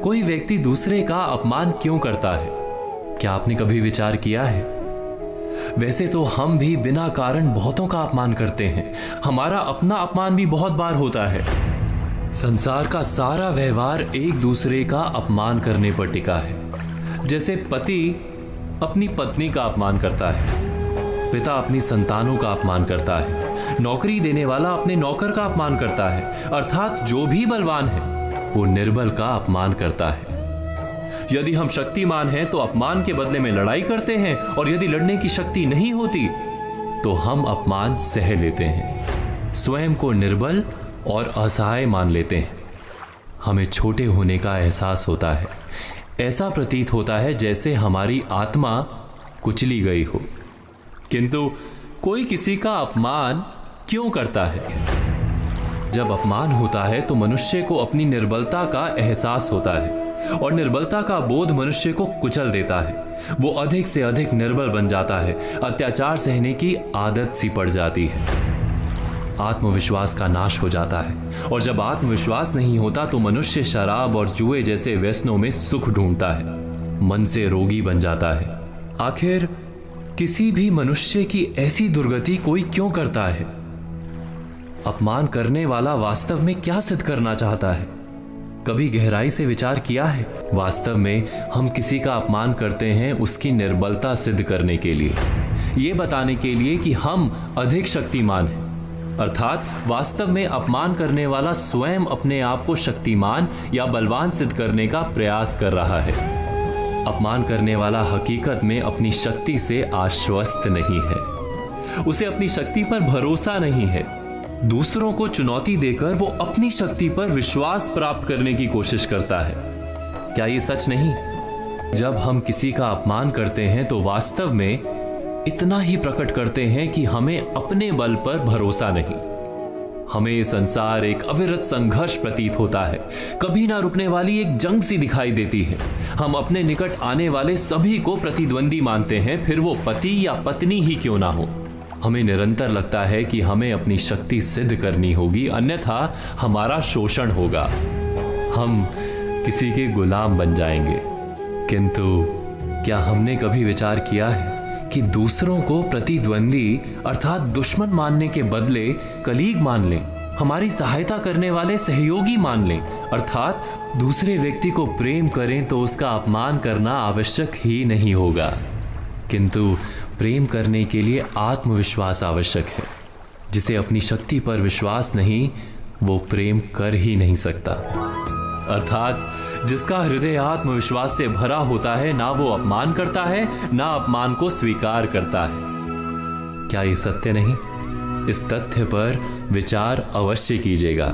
कोई व्यक्ति दूसरे का अपमान क्यों करता है? क्या आपने कभी विचार किया है? वैसे तो हम भी बिना कारण बहुतों का अपमान करते हैं। हमारा अपना अपमान भी बहुत बार होता है। संसार का सारा व्यवहार एक दूसरे का अपमान करने पर टिका है। जैसे पति अपनी पत्नी का अपमान करता है, पिता अपनी संतानों का अपमान करता है, नौकरी देने वाला अपने नौकर का अपमान करता है, अर्थात जो भी बलवान है वो निर्बल का अपमान करता है। यदि हम शक्तिमान हैं तो अपमान के बदले में लड़ाई करते हैं, और यदि लड़ने की शक्ति नहीं होती तो हम अपमान सह लेते हैं, स्वयं को निर्बल और असहाय मान लेते हैं। हमें छोटे होने का एहसास होता है। ऐसा प्रतीत होता है जैसे हमारी आत्मा कुचली गई हो। किंतु कोई किसी का अपमान क्यों करता है? जब अपमान होता है तो मनुष्य को अपनी निर्बलता का एहसास होता है, और निर्बलता का बोध मनुष्य को कुचल देता है। वो अधिक से अधिक निर्बल बन जाता है, अत्याचार सहने की आदत सी पड़ जाती है, आत्मविश्वास का नाश हो जाता है। और जब आत्मविश्वास नहीं होता तो मनुष्य शराब और जुए जैसे व्यसनों में सुख ढूंढता है, मन से रोगी बन जाता है। आखिर किसी भी मनुष्य की ऐसी दुर्गति कोई क्यों करता है? अपमान करने वाला वास्तव में क्या सिद्ध करना चाहता है? कभी गहराई से विचार किया है? वास्तव में हम किसी का अपमान करते हैं उसकी निर्बलता सिद्ध करने के लिए, ये बताने के लिए कि हम अधिक शक्तिमान हैं। अर्थात वास्तव में अपमान करने वाला स्वयं अपने आप को शक्तिमान या बलवान सिद्ध करने का प्रयास कर रहा है। अपमान करने वाला हकीकत में अपनी शक्ति से आश्वस्त नहीं है, उसे अपनी शक्ति पर भरोसा नहीं है। दूसरों को चुनौती देकर वो अपनी शक्ति पर विश्वास प्राप्त करने की कोशिश करता है। क्या ये सच नहीं? जब हम किसी का अपमान करते हैं तो वास्तव में इतना ही प्रकट करते हैं कि हमें अपने बल पर भरोसा नहीं। हमें संसार एक अविरत संघर्ष प्रतीत होता है, कभी ना रुकने वाली एक जंग सी दिखाई देती है। हम अपने निकट आने वाले सभी को प्रतिद्वंदी मानते हैं, फिर वो पति या पत्नी ही क्यों ना हो। हमें निरंतर लगता है कि हमें अपनी शक्ति सिद्ध करनी होगी, अन्यथा हमारा शोषण होगा, हम किसी के गुलाम बन जाएंगे। किंतु क्या हमने कभी विचार किया है कि दूसरों को प्रतिद्वंदी अर्थात दुश्मन मानने के बदले कलीग मान लें, हमारी सहायता करने वाले सहयोगी मान लें, अर्थात दूसरे व्यक्ति को प्रेम करें तो उसका अपमान करना आवश्यक ही नहीं होगा। किंतु प्रेम करने के लिए आत्मविश्वास आवश्यक है। जिसे अपनी शक्ति पर विश्वास नहीं, वो प्रेम कर ही नहीं सकता। अर्थात जिसका हृदय आत्मविश्वास से भरा होता है, ना वो अपमान करता है, ना अपमान को स्वीकार करता है। क्या ये सत्य नहीं? इस तथ्य पर विचार अवश्य कीजिएगा।